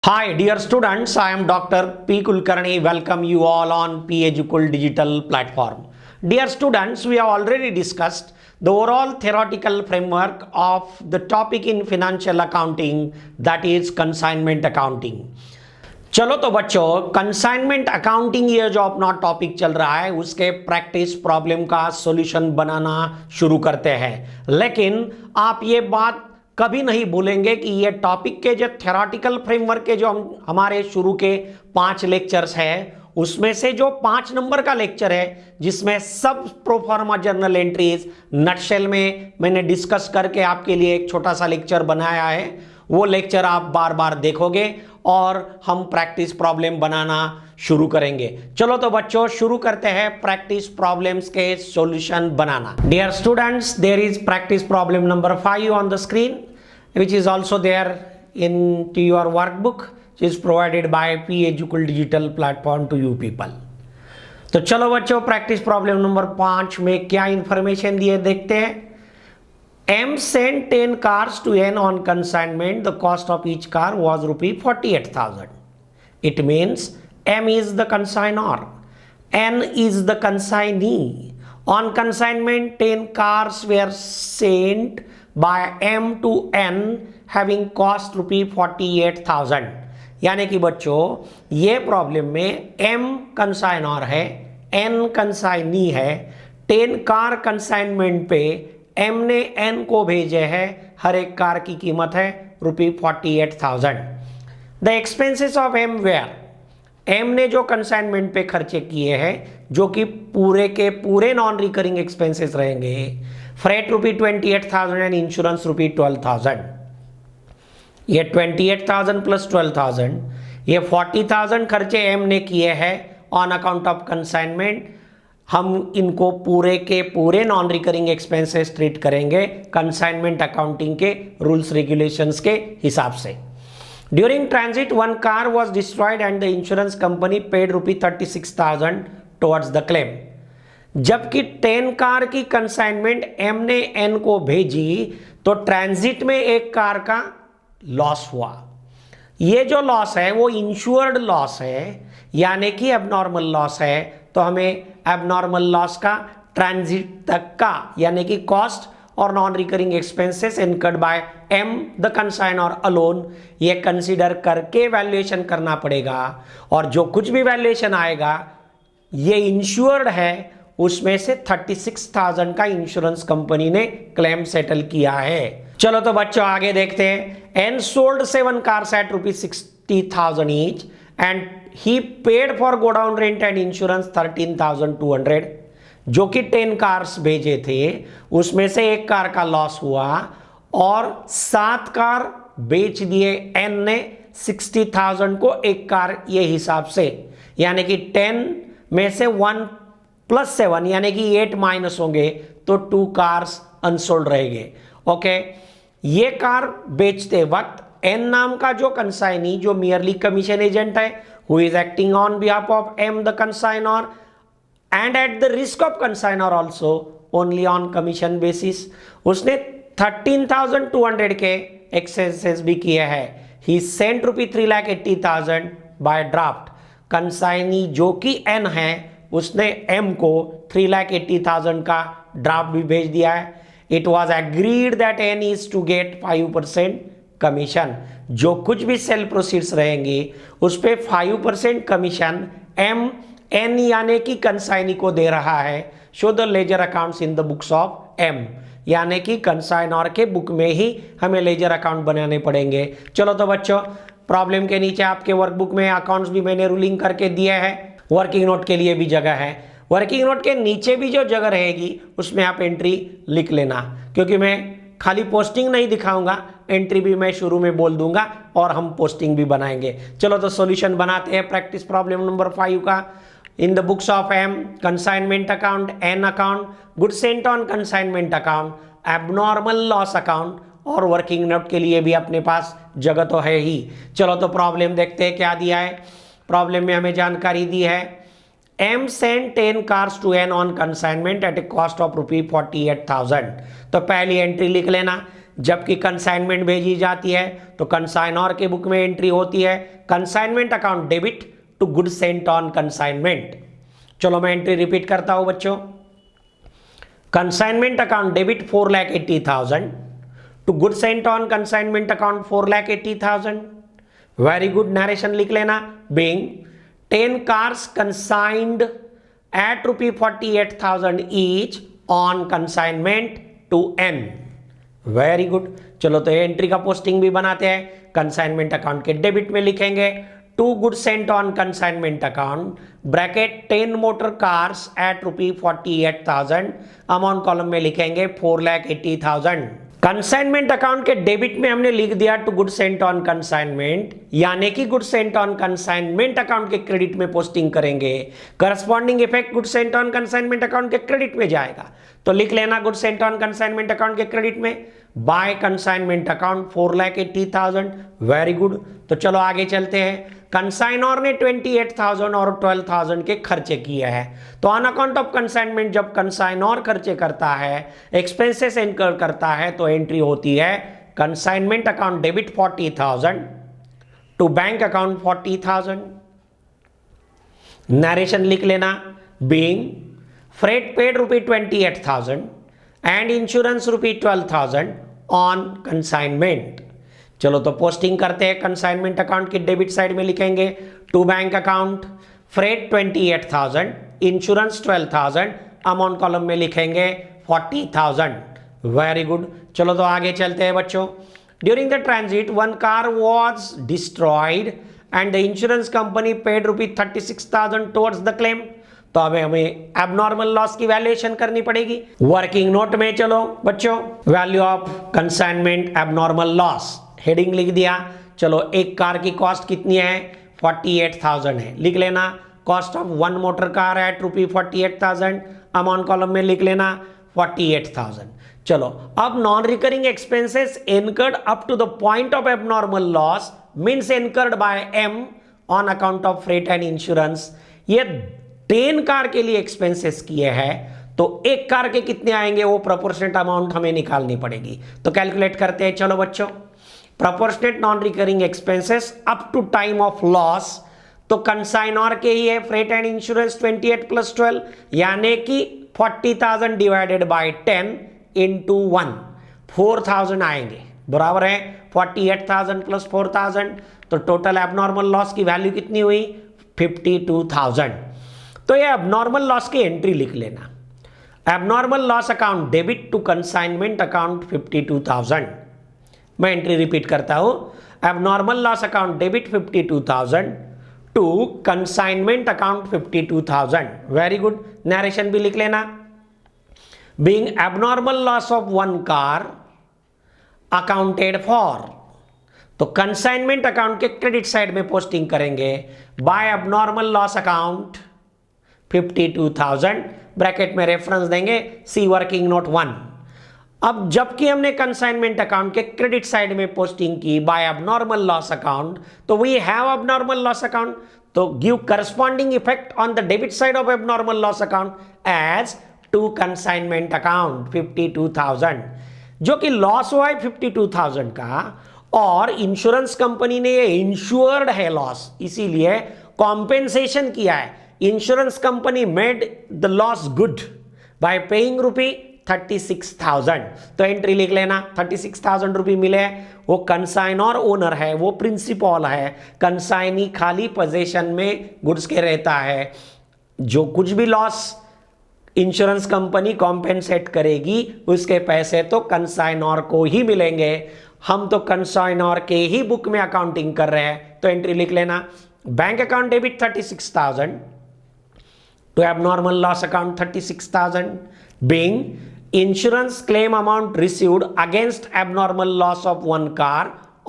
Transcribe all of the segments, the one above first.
Hi, dear students. I am Dr. P. Kulkarni. Welcome you all on PEducul digital platform. Dear students, we have already discussed the overall theoretical framework of the topic in financial accounting, that is consignment accounting. चलो तो बच्चों, consignment accounting ये जो अपना topic चल रहा है उसके प्रैक्टिस प्रॉब्लम का सॉल्यूशन बनाना शुरू करते हैं। लेकिन आप ये बात कभी नहीं भूलेंगे कि ये टॉपिक के जो थ्योरेटिकल फ्रेमवर्क के जो हमारे शुरू के 5 लेक्चर्स हैं उसमें से जो 5 नंबर का लेक्चर है जिसमें सब प्रोफार्मा जर्नल एंट्रीज नटशेल में मैंने डिस्कस करके आपके लिए एक छोटा सा लेक्चर बनाया है, वो लेक्चर आप बार बार देखोगे और हम प्रैक्टिस प्रॉब्लम बनाना शुरू करेंगे। चलो तो बच्चों शुरू करते हैं प्रैक्टिस प्रॉब्लम्स के सॉल्यूशन बनाना। Dear students, there is practice problem number 5 on the screen which is also there in to your workbook which is provided by PEducul digital platform to you people। तो चलो बच्चों practice problem number 5 में क्या information दिए देखते हैं। M sent 10 cars to N on consignment. The cost of each car was ₹48,000. It means M is the consignor, N is the consignee. On consignment, 10 cars were sent by M to N having cost ₹48,000। यानी कि बच्चों ये problem में M consignor है, N consignee है, 10 car consignment पे M ने N को भेजे है, हर एक कार की कीमत है ₹48,000। The expenses of M where, M ने जो कंसाइनमेंट पे खर्चे किए हैं जो कि पूरे के पूरे नॉन रिकरिंग एक्सपेंसेस रहेंगे, फ्रेट ₹28,000 एंड इंश्योरेंस ₹12,000। ये 28,000 प्लस 12,000, ये 40,000 खर्चे M ने किए हैं ऑन अकाउंट ऑफ कंसाइनमेंट। हम इनको पूरे के पूरे नॉन रिकरिंग एक्सपेंसेस ट्रीट करेंगे कंसाइनमेंट अकाउंटिंग के रूल्स रेगुलेशंस के हिसाब से। During transit 1 car was destroyed and the insurance company paid ₹36,000 towards the claim. जबकि 10 कार की कंसाइनमेंट M ने N को भेजी तो ट्रांजिट में एक कार का लॉस हुआ। ये जो लॉस है वो इंश्योर्ड लॉस है, यानी कि एबनॉर्मल लॉस है, तो हमें एबनॉर्मल लॉस का ट्रांजिट तक का यानी कि कॉस्ट और non recurring expenses incurred by M the consignor alone ये कंसीडर करके वैल्यूएशन करना पड़ेगा। और जो कुछ भी वैल्यूएशन आएगा ये इंश्योर्ड है, उसमें से 36,000 का इंश्योरेंस कंपनी ने क्लेम सेटल किया है। चलो तो बच्चों आगे देखते हैं। N sold 7 cars at ₹60,000 each and he paid for godown rent and insurance 13,200। जो कि 10 कार्स भेजे थे उसमें से एक कार का लॉस हुआ और 7 कार बेच दिए N ने 60,000 को एक कार ये हिसाब से, यानी कि 10 में से 1 + 7 यानी कि 8 माइनस होंगे तो 2 कार्स अनसोल्ड रहेंगे। ओके, ये कार बेचते वक्त N नाम का जो कंसाइनी जो मियरली कमीशन एजेंट है who is acting on behalf of M the consignor and at the risk of consignor also only on commission basis, उसने 13,200 के एक्सपेंसेस भी किए हैं। He sent ₹3,80,000 by draft. Consignee जो कि N है उसने M को 3,80,000 का ड्राफ्ट भी भेज दिया है। It was agreed that N is to get 5% commission. जो कुछ भी सेल प्रोसीड्स रहेंगी उस पर 5% कमीशन M N यानी कि कंसाइनी को दे रहा है। Show the ledger accounts in the books of M, यानी कि कंसाइनर के बुक में ही हमें लेजर अकाउंट बनाने पड़ेंगे। चलो तो बच्चों प्रॉब्लम के नीचे आपके वर्कबुक में अकाउंट्स भी मैंने रूलिंग करके दिए हैं, वर्किंग नोट के लिए भी जगह है। वर्किंग नोट के नीचे भी जो जगह रहेगी उसमें आप एंट्री लिख लेना, क्योंकि मैं खाली पोस्टिंग नहीं दिखाऊंगा, एंट्री भी मैं शुरू में बोल दूंगा और हम पोस्टिंग भी बनाएंगे। चलो तो सॉल्यूशन बनाते हैं प्रैक्टिस प्रॉब्लम नंबर 5 का। In the books of M consignment account, N account, good Saint on consignment account, abnormal loss account और वर्किंग नोट के लिए भी अपने पास जगह तो है ही। चलो तो प्रॉब्लम देखते हैं क्या दिया है। प्रॉब्लम में हमें जानकारी दी है M sent 10 cars to N on consignment at a cost of ₹48,000। तो पहली एंट्री लिख लेना, जबकि कंसाइनमेंट भेजी जाती है तो कंसाइनर के बुक में एंट्री होती है consignment account debit to goods sent on consignment. चलो मैं एंट्री रिपीट करता हूं बच्चों। Consignment account debit 4,80,000 to goods sent on consignment account 4,80,000। Very good, narration लिख लेना। Being 10 cars consigned at ₹48,000 each on consignment to N। Very good. चलो तो entry का पोस्टिंग भी बनाते हैं। कंसाइनमेंट अकाउंट के डेबिट में लिखेंगे to goods sent on consignment account bracket 10 motor cars at ₹48,000। Amount column में लिखेंगे 4,80,000। कंसाइनमेंट अकाउंट के डेबिट में हमने लिख दिया to goods sent on consignment, यानी कि goods sent on consignment account के क्रेडिट में पोस्टिंग करेंगे। Corresponding effect goods sent on consignment account के क्रेडिट में जाएगा। तो लिख लेना goods sent on consignment account के क्रेडिट में by consignment account 4,80,000। Very good. तो चलो आगे चलते हैं। कंसाइनर ने 28,000 और 12,000 के खर्चे किए हैं। तो ऑन अकाउंट ऑफ कंसाइनमेंट जब कंसाइनर खर्चे करता है, एक्सपेंसेस इनकर करता है, तो एंट्री होती है consignment account debit 40,000 to bank account 40,000। Narration लिख लेना। Being freight paid ₹28,000 and insurance ₹12,000 on consignment. चलो तो पोस्टिंग करते हैं। कंसाइनमेंट अकाउंट के डेबिट साइड में लिखेंगे to bank account freight 28,000 insurance 12,000। Amount column में लिखेंगे 40,000। Very good. चलो तो आगे चलते हैं बच्चों। During the transit one car was destroyed and the insurance company paid ₹36,000 towards the claim. तो हमें एबनॉर्मल लॉस की वैल्यूएशन करनी पड़ेगी। वर्किंग नोट में चलो बच्चों, value of consignment abnormal loss heading लिख दिया। चलो एक कार की कॉस्ट कितनी है? 48,000 है। लिख लेना cost of one motor car at ₹48,000। Amount column में लिख लेना 48,000। चलो अब non recurring expenses incurred up to the point of abnormal loss means incurred by M on account of freight and insurance. ये 10 कार के लिए एक्सपेंसेस किए हैं, तो एक कार के कितने आएंगे वो प्रोपोर्शनेट अमाउंट हमें निकालनी पड़ेगी। तो कैलकुलेट करते हैं। चलो बच्चों, proportionate non recurring expenses up to time of loss, तो कंसाइनर के ही है फ्रेट एंड इंश्योरेंस 28 + 12 यानी कि 40,000 डिवाइडेड बाय 10 इंटू 1 4,000 आएंगे। बराबर है 48,000 + 4,000। तो टोटल एबनॉर्मल लॉस की वैल्यू कितनी हुई? 52,000। तो ये एबनॉर्मल लॉस की एंट्री लिख लेना। Abnormal loss account debit to consignment account 52,000। मैं एंट्री रिपीट करता हूं। Abnormal loss account debit 52,000 to consignment account 52,000। Very good. Narration भी लिख लेना। Being abnormal loss of one car accounted for, तो कंसाइनमेंट अकाउंट के क्रेडिट साइड में posting करेंगे by abnormal loss account 52,000। Bracket में रेफरेंस देंगे सी वर्किंग नोट 1। अब जबकि हमने कंसाइनमेंट अकाउंट के क्रेडिट साइड में पोस्टिंग की बाय एबनॉर्मल लॉस अकाउंट, तो we have abnormal loss account, तो give corresponding effect on the debit side of abnormal loss account as to consignment account 52,000, जो कि लॉस हुआ है 52,000 का, और इंश्योरेंस कंपनी ने ये इंश्योर्ड है लॉस, इसीलिए कॉम्पेंसेशन किया है। Insurance company made the loss good bye paying ₹36,000। तो एंट्री लिख लेना 36,000 रुपये मिले। वो कंसाइनर ओनर है, वो प्रिंसिपल है, कंसाइनी खाली पोजेशन में गुड्स के रहता है। जो कुछ भी लॉस इंश्योरेंस कंपनी कॉम्पेंसेट करेगी उसके पैसे तो कंसाइनर को ही मिलेंगे। हम तो कंसाइनर के ही बुक में अकाउंटिंग कर रहे हैं। तो एंट्री लिख लेना bank account debit 36,000 to abnormal loss account 36,000 being insurance claim amount received against abnormal loss of one car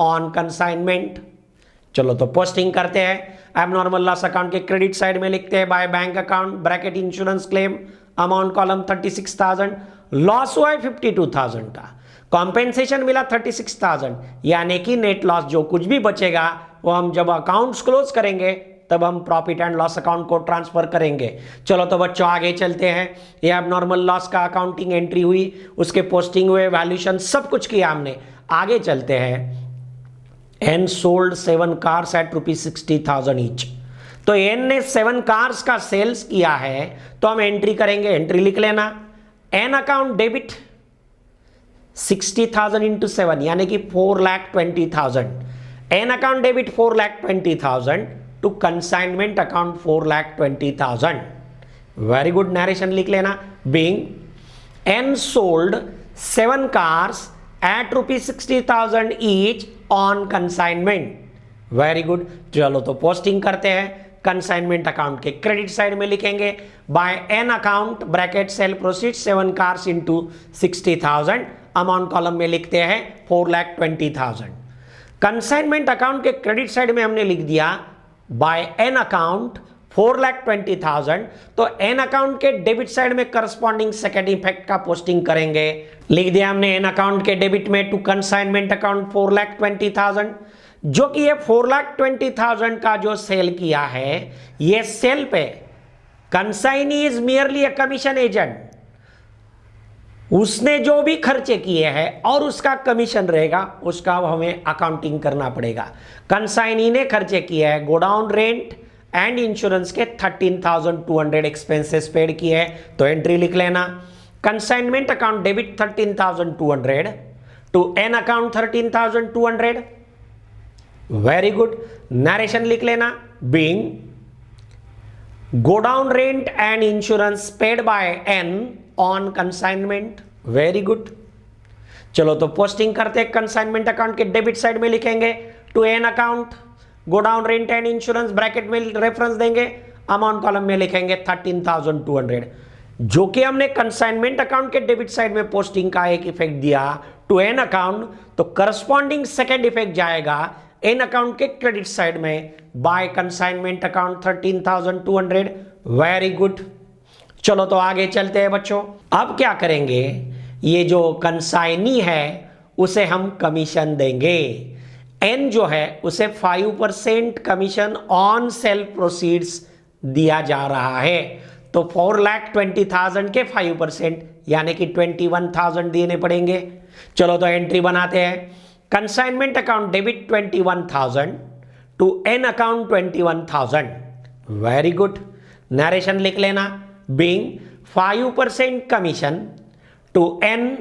on consignment। चलो तो पोस्टिंग करते हैं। एबनॉर्मल लॉस अकाउंट के क्रेडिट साइड में लिखते हैं by bank account bracket insurance claim amount column 36,000। Loss हुआ है 52,000 का, कॉम्पेंसेशन मिला 36,000, यानी कि नेट लॉस जो कुछ भी बचेगा वो हम जब अकाउंट्स क्लोज करेंगे तब हम प्रॉफिट एंड लॉस अकाउंट को ट्रांसफर करेंगे। चलो तो बच्चों आगे चलते हैं। ये अब नॉर्मल लॉस का अकाउंटिंग एंट्री हुई, उसके पोस्टिंग हुए, वैल्यूएशन सब कुछ किया हमने। आगे चलते हैं। N sold 7 cars at ₹60,000 each. तो एन ने 7 कार्स का सेल्स किया है, तो हम एंट्री करेंगे। एंट्री लिख लेना, एन अकाउंट डेबिट 60,000 इंटू 7 यानी कि 4,20,000। N account debit 4,20,000 to consignment account 4,20,000। Very good, narration लिख लेना। Being N sold 7 cars at ₹60,000 each on consignment. Very good, चलो तो पोस्टिंग करते हैं। कंसाइनमेंट अकाउंट के क्रेडिट साइड में लिखेंगे by N account bracket sale proceed 7 cars into 60,000। Amount column में लिखते हैं 4,20,000। कंसाइनमेंट अकाउंट के क्रेडिट साइड में हमने लिख दिया बाय एन अकाउंट 4,20,000। तो एन अकाउंट के डेबिट साइड में करस्पॉन्डिंग सेकेंड इफेक्ट का पोस्टिंग करेंगे। लिख दिया हमने एन अकाउंट के डेबिट में टू कंसाइनमेंट अकाउंट 4,20,000, जो कि ये 4,20,000 का जो सेल किया है, ये सेल पे consignee is merely a commission agent. उसने जो भी खर्चे किए हैं और उसका कमीशन रहेगा, उसका हमें अकाउंटिंग करना पड़ेगा। कंसाइनी ने खर्चे किए हैं गोडाउन रेंट एंड इंश्योरेंस के 13,200 एक्सपेंसेस पेड किए हैं, तो एंट्री लिख लेना। Consignment account debit 13,200 to N account 13,200। Very good, narration लिख लेना। Being godown rent and insurance paid by N on consignment. Very good, चलो तो पोस्टिंग करते हैं। कंसाइनमेंट अकाउंट के डेबिट साइड में लिखेंगे to N account godown rent and insurance, bracket में रेफरेंस देंगे, अमाउंट कॉलम में लिखेंगे 13,200, जो कि हमने कंसाइनमेंट अकाउंट के डेबिट साइड में पोस्टिंग का एक इफेक्ट दिया टू एन अकाउंट, तो करस्पॉन्डिंग सेकेंड इफेक्ट जाएगा एन अकाउंट के क्रेडिट साइड में by consignment account 13,200। Very good, चलो तो आगे चलते हैं बच्चों। अब क्या करेंगे, ये जो कंसाइनी है उसे हम कमीशन देंगे। एन जो है उसे 5% कमीशन ऑन सेल प्रोसीड्स दिया जा रहा है, तो 4,20,000 के 5% यानी कि 21,000 देने पड़ेंगे। चलो तो एंट्री बनाते हैं। Consignment account debit 21,000 to N account 21,000। Very good, narration लिख लेना। Being 5% commission to N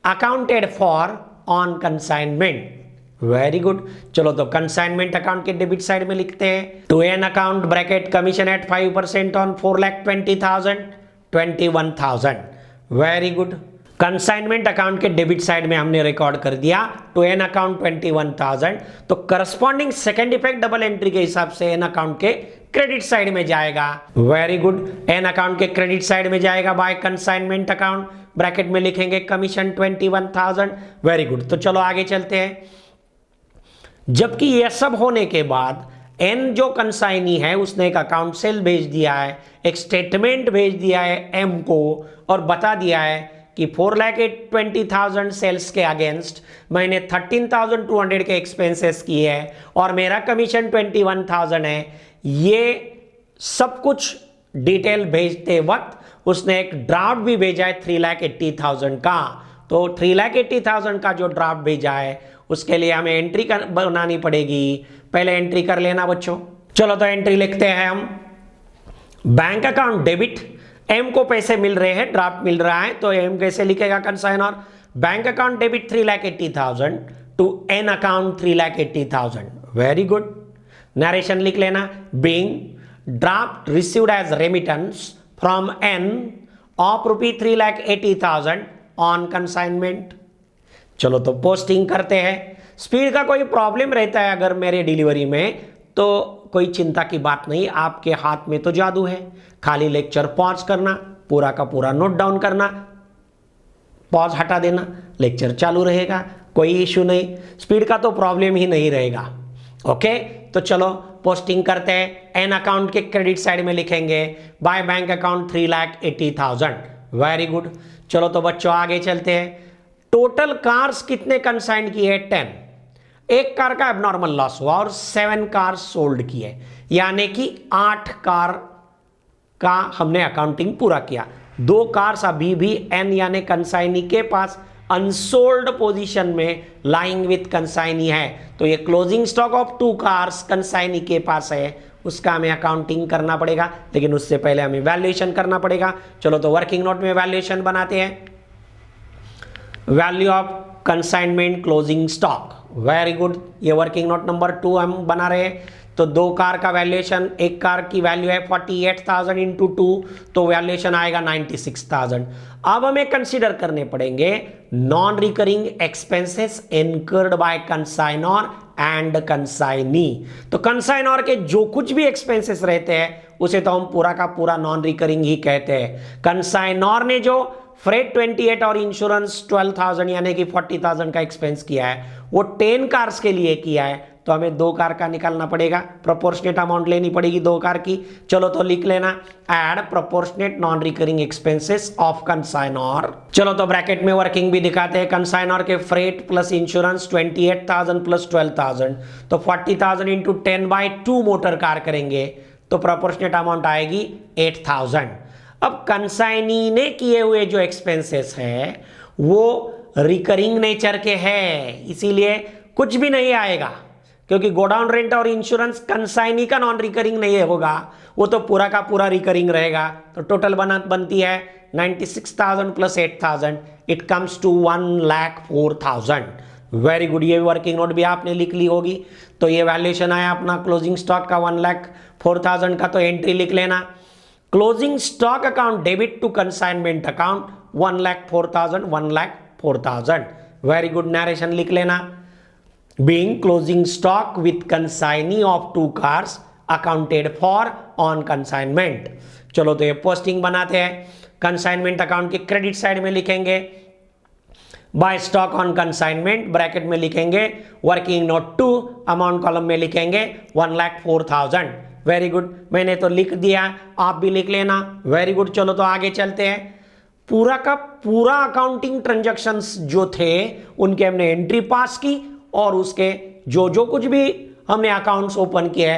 accounted for on consignment. Very good, चलो तो कंसाइनमेंट अकाउंट के डेबिट साइड में लिखते हैं to N account bracket commission at 5% on 4,20,000 21,000। Very good, consignment account के debit side में हमने रिकॉर्ड कर दिया टू एन अकाउंट 21,000, तो corresponding second effect double entry के हिसाब से एन अकाउंट के क्रेडिट साइड में जाएगा। वेरी गुड, एन अकाउंट के क्रेडिट साइड में जाएगा बाय कंसाइनमेंट अकाउंट, ब्रैकेट में लिखेंगे कमीशन 21,000। वेरी गुड, तो चलो आगे चलते हैं। जबकि यह सब होने के बाद एन जो कंसाइनी है उसने एक अकाउंट सेल भेज दिया है, एक स्टेटमेंट भेज दिया है एम को, और बता दिया है कि 4,20,000 सेल्स के अगेंस्ट मैंने 13,200 के एक्सपेंसेस किए हैं और मेरा कमीशन 21,000 है। ये सब कुछ डिटेल भेजते वक्त उसने एक ड्राफ्ट भी भेजा है 3,80,000 का, तो 3,80,000 का जो ड्राफ्ट भेजा है उसके लिए हमें एंट्री बनानी पड़ेगी। पहले एंट्री कर लेना बच्चों। चलो तो एंट्री लिखते हैं हम। बैंक अकाउंट डेबिट, एम को पैसे मिल रहे हैं, ड्राफ्ट मिल रहा है, तो एम कैसे लिखेगा consignor. Bank account debit 3,80,000 to N account 3,80,000। Very good, narration लिख लेना। Being draft received as remittance from N of ₹3,80,000 on consignment. चलो तो पोस्टिंग करते हैं। स्पीड का कोई प्रॉब्लम रहता है अगर मेरे डिलीवरी में, तो कोई चिंता की बात नहीं, आपके हाथ में तो जादू है। खाली लेक्चर पॉज करना, पूरा का पूरा नोट डाउन करना, पॉज हटा देना, लेक्चर चालू रहेगा, कोई इश्यू नहीं, स्पीड का तो प्रॉब्लम ही नहीं रहेगा। ओके, तो चलो पोस्टिंग करते हैं। एन अकाउंट के क्रेडिट साइड में लिखेंगे by bank account 3,80,000। Very good, चलो तो बच्चों आगे चलते हैं। टोटल कार्स कितने कंसाइन किए? 10। एक कार का एबनॉर्मल लॉस हुआ और 7 कार सोल्ड की है, यानी कि 8 कार का हमने अकाउंटिंग पूरा किया। 2 कार्स अभी भी एन यानी कंसाइनी के पास अनसोल्ड पोजीशन में लाइंग विथ कंसाइनी है, तो ये closing stock of 2 cars consignee के पास है, उसका हमें अकाउंटिंग करना पड़ेगा, लेकिन उससे पहले हमें वैल्यूएशन करना पड़ेगा। चलो तो वर्किंग नोट में वैल्यूएशन बनाते हैं। Value of consignment closing stock, very good, ये वर्किंग नोट नंबर 2 हम बना रहे हैं। तो 2 कार का वैल्यूएशन, एक कार की वैल्यू है 48,000 इंटू 2, तो वैल्यूएशन आएगा 96,000। अब हमें कंसीडर करने पड़ेंगे non recurring expenses incurred by consignor and consignee. तो कंसाइनर के जो कुछ भी एक्सपेंसेस रहते हैं उसे तो हम पूरा का पूरा नॉन रिकरिंग ही कहते हैं। कंसाइनर ने जो फ्रेट 28 और इंश्योरेंस 12,000 यानी कि 40,000 का एक्सपेंस किया है, वो 10 कार्स के लिए किया है, तो हमें 2 कार का निकालना पड़ेगा, प्रोपोर्शनेट अमाउंट लेनी पड़ेगी 2 कार की। चलो तो लिख लेना, add proportionate non recurring expenses of consignor. चलो तो ब्रैकेट में वर्किंग भी दिखाते हैं। कंसाइनर के फ्रेट प्लस इंश्योरेंस 28,000 प्लस 12,000, तो 40,000 इंटू 10/2 मोटर कार करेंगे तो प्रोपोर्शनेट अमाउंट आएगी 8,000। अब कंसाइनी ने किए हुए जो एक्सपेंसेस हैं वो रिकरिंग नेचर के हैं, इसीलिए कुछ भी नहीं आएगा, क्योंकि गोडाउन रेंट और इंश्योरेंस कंसाइनी का नॉन रिकरिंग नहीं होगा, वो तो पूरा का पूरा रिकरिंग रहेगा। तो टोटल बनती है 96,000 plus 8,000, it comes to 1,04,000। Very good, ये वर्किंग नोट भी आपने लिख ली होगी। तो ये वैल्यूएशन आया अपना क्लोजिंग स्टॉक का 1,04,000 का, तो एंट्री लिख लेना, closing stock account debit to consignment account 1,04,000 1,04,000। Very good, narration लिख लेना, being closing stock with consignee of 2 cars accounted for on consignment. चलो तो ये पोस्टिंग बनाते हैं। कंसाइनमेंट अकाउंट के क्रेडिट साइड में लिखेंगे by stock on consignment, bracket में लिखेंगे वर्किंग नोट 2, अमाउंट कॉलम में लिखेंगे 1,04,000। वेरी गुड, मैंने तो लिख दिया, आप भी लिख लेना। वेरी गुड, चलो तो आगे चलते हैं। पूरा का पूरा अकाउंटिंग ट्रांजैक्शंस जो थे उनके हमने एंट्री पास की, और उसके जो कुछ भी हमने अकाउंट्स ओपन किए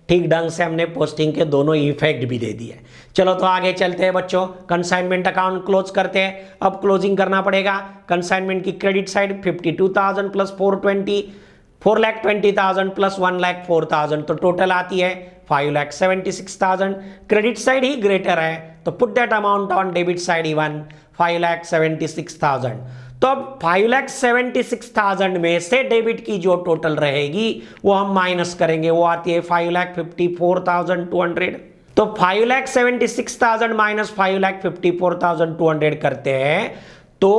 ठीक ढंग से हमने पोस्टिंग के दोनों इफेक्ट भी दे दिए। चलो तो आगे चलते हैं बच्चों, कंसाइनमेंट अकाउंट क्लोज करते हैं। अब क्लोजिंग करना पड़ेगा। कंसाइनमेंट की क्रेडिट साइड 52,000 प्लस 4,20,000 प्लस 1,04,000, तो टोटल आती है 5,76,000। क्रेडिट साइड ही ग्रेटर है, तो put that amount on debit side even 5,76,000। तो अब 5,76,000 में से डेबिट की जो टोटल रहेगी वो हम माइनस करेंगे, वो आती है 5,54,200। तो 5,76,000 माइनस 5,54,200 करते हैं तो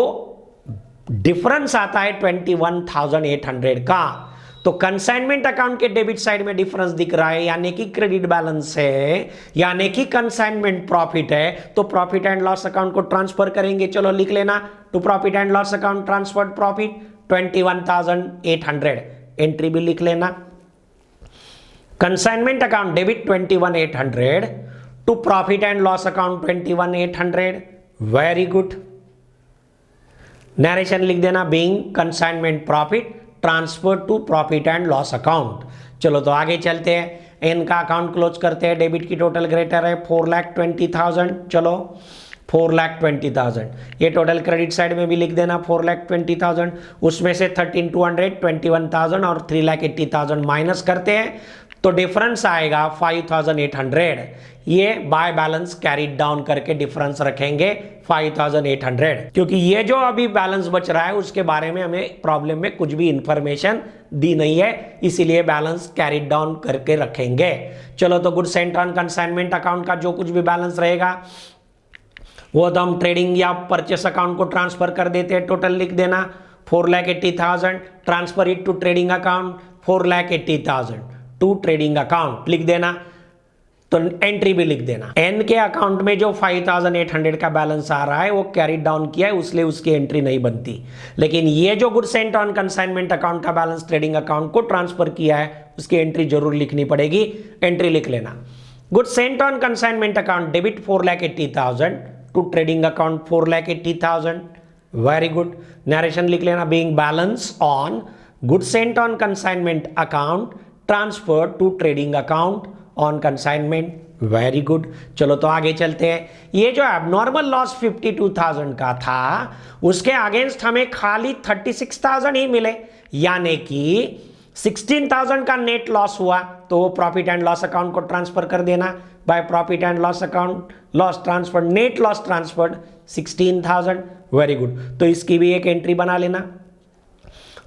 डिफरेंस आता है 21,800 का। तो कंसाइनमेंट अकाउंट के डेबिट साइड में डिफरेंस दिख रहा है, यानी कि क्रेडिट बैलेंस है, यानी कि कंसाइनमेंट प्रॉफिट है, तो प्रॉफिट एंड लॉस अकाउंट को ट्रांसफर करेंगे। चलो लिख लेना, to profit and loss account transferred profit 21,800, entry भी लिख लेना, consignment account debit 21,800 to profit and loss account 21,800। Very good, narration लिख देना, being consignment profit transfer to profit and loss account. चलो तो आगे चलते हैं, एन का अकाउंट क्लोज करते हैं। डेबिट की टोटल ग्रेटर है 4,20,000, चलो 4,20,000, ये टोटल क्रेडिट साइड में भी लिख देना 4,20,000, उसमें से 13,200 21,000 और 3,80,000 माइनस करते हैं तो डिफरेंस आएगा 5,800। ये बाय बैलेंस कैरीड डाउन करके डिफरेंस रखेंगे 5,800, क्योंकि ये जो अभी बैलेंस बच रहा है उसके बारे में हमें प्रॉब्लम में कुछ भी इंफॉर्मेशन दी नहीं है, इसीलिए बैलेंस कैरीड डाउन करके रखेंगे। चलो तो goods and on consignment account का जो कुछ भी बैलेंस रहेगा वो तो हम ट्रेडिंग या परचेस अकाउंट को ट्रांसफर कर देते हैं। टोटल लिख देना 4,80,000, transfer it to trading account 4,80,000 to trading account लिख देना, तो एंट्री भी लिख देना। एन के अकाउंट में जो 5,800 का बैलेंस आ रहा है वो कैरी डाउन किया है, इसलिए उसकी एंट्री नहीं बनती, लेकिन ये जो goods sent on consignment account का बैलेंस ट्रेडिंग अकाउंट को ट्रांसफर किया है उसकी एंट्री जरूर लिखनी पड़ेगी। एंट्री लिख लेना, goods sent on consignment account debit 4,80,000 to trading account 4,80,000। Very good, narration लिख लेना, being balance on goods sent on consignment account transferred to trading account on consignment. Very good. चलो तो आगे चलते हैं। ये जो एबनॉर्मल लॉस 52,000 का था उसके अगेंस्ट हमें खाली 36,000 ही मिले, यानी कि 16,000 का नेट लॉस हुआ, तो वो प्रॉफिट एंड लॉस अकाउंट को ट्रांसफर कर देना। By profit and loss account loss transfer, net loss transferred 16,000। Very good, तो इसकी भी एक एंट्री बना लेना।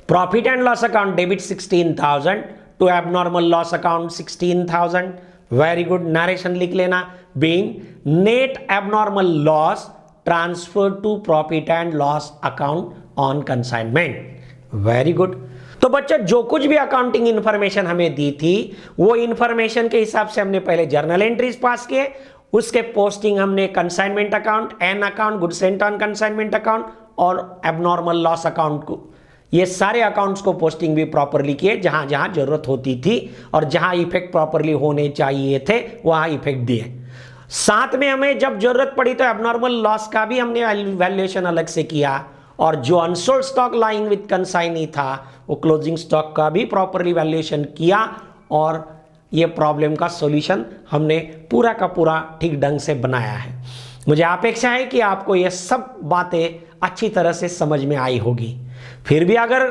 Profit and loss account debit 16,000 to abnormal loss account 16,000। Very good, narration लिख लेना, being net abnormal loss transfer to profit and loss account on consignment. Very good. तो बच्चों जो कुछ भी अकाउंटिंग इंफॉर्मेशन हमें दी थी वो इंफॉर्मेशन के हिसाब से हमने पहले जर्नल एंट्रीज पास किए, उसके पोस्टिंग हमने consignment account, an account, goods sent on consignment account और एबनॉर्मल लॉस अकाउंट को, ये सारे अकाउंट्स को पोस्टिंग भी प्रॉपरली किए जहां जहां जरूरत होती थी और जहां इफेक्ट प्रॉपरली होने चाहिए थे वहां इफेक्ट दिए। साथ में हमें जब जरूरत पड़ी तो एबनॉर्मल लॉस का भी हमने वैल्यूएशन अलग से किया, और जो unsold stock lying with consignee था वो क्लोजिंग स्टॉक का भी प्रॉपरली वैल्यूएशन किया, और ये प्रॉब्लम का सॉल्यूशन हमने पूरा का पूरा ठीक ढंग से बनाया है। मुझे अपेक्षा है कि आपको ये सब बातें अच्छी तरह से समझ में आई होगी। फिर भी अगर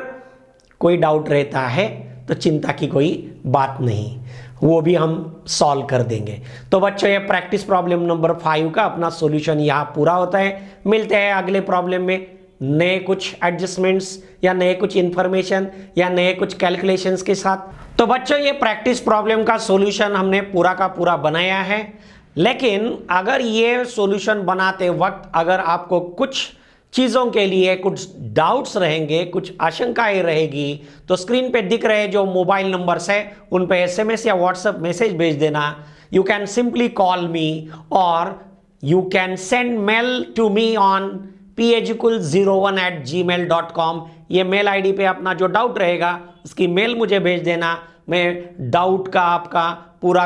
कोई डाउट रहता है तो चिंता की कोई बात नहीं, वो भी हम सॉल्व कर देंगे। तो बच्चों ये प्रैक्टिस प्रॉब्लम नंबर 5 का अपना सॉल्यूशन यहाँ पूरा होता है। मिलते हैं अगले प्रॉब्लम में नए कुछ एडजस्टमेंट्स या नए कुछ इंफॉर्मेशन या नए कुछ कैलकुलेशंस के साथ। तो बच्चों ये प्रैक्टिस प्रॉब्लम का सॉल्यूशन हमने पूरा का पूरा बनाया है, लेकिन अगर ये सॉल्यूशन बनाते वक्त अगर आपको कुछ चीज़ों के लिए कुछ डाउट्स रहेंगे, कुछ आशंकाएं रहेगी, तो स्क्रीन पे दिख रहे जो मोबाइल नंबर्स है उन पे SMS या व्हाट्सएप मैसेज भेज देना। You can simply call me और you can send mail to me on phkul01@gmail.com। ये मेल आईडी पे अपना जो डाउट रहेगा उसकी मेल मुझे भेज देना। मैं डाउट का आपका पूरा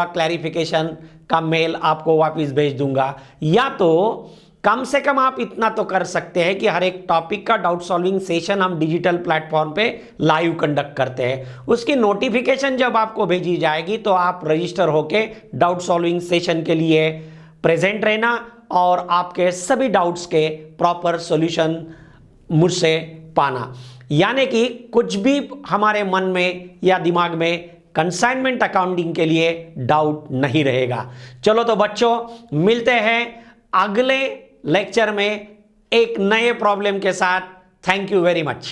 क्लैरिफिकेशन का मेल आपको वापस भेज दूंगा। या तो कम से कम आप इतना तो कर सकते हैं कि हर एक टॉपिक का डाउट सॉल्विंग सेशन हम डिजिटल प्लेटफॉर्म पे लाइव कंडक्ट करते हैं, उसकी नोटिफिकेशन जब आपको भेजी जाएगी तो आप रजिस्टर होके डाउट सॉल्विंग सेशन के लिए प्रेजेंट रहना और आपके सभी डाउट्स के प्रॉपर सॉल्यूशन मुझसे पाना। यानी कि कुछ भी हमारे मन में या दिमाग में कंसाइनमेंट अकाउंटिंग के लिए डाउट नहीं रहेगा। चलो तो बच्चों मिलते हैं अगले लेक्चर में एक नए प्रॉब्लम के साथ। Thank you very much.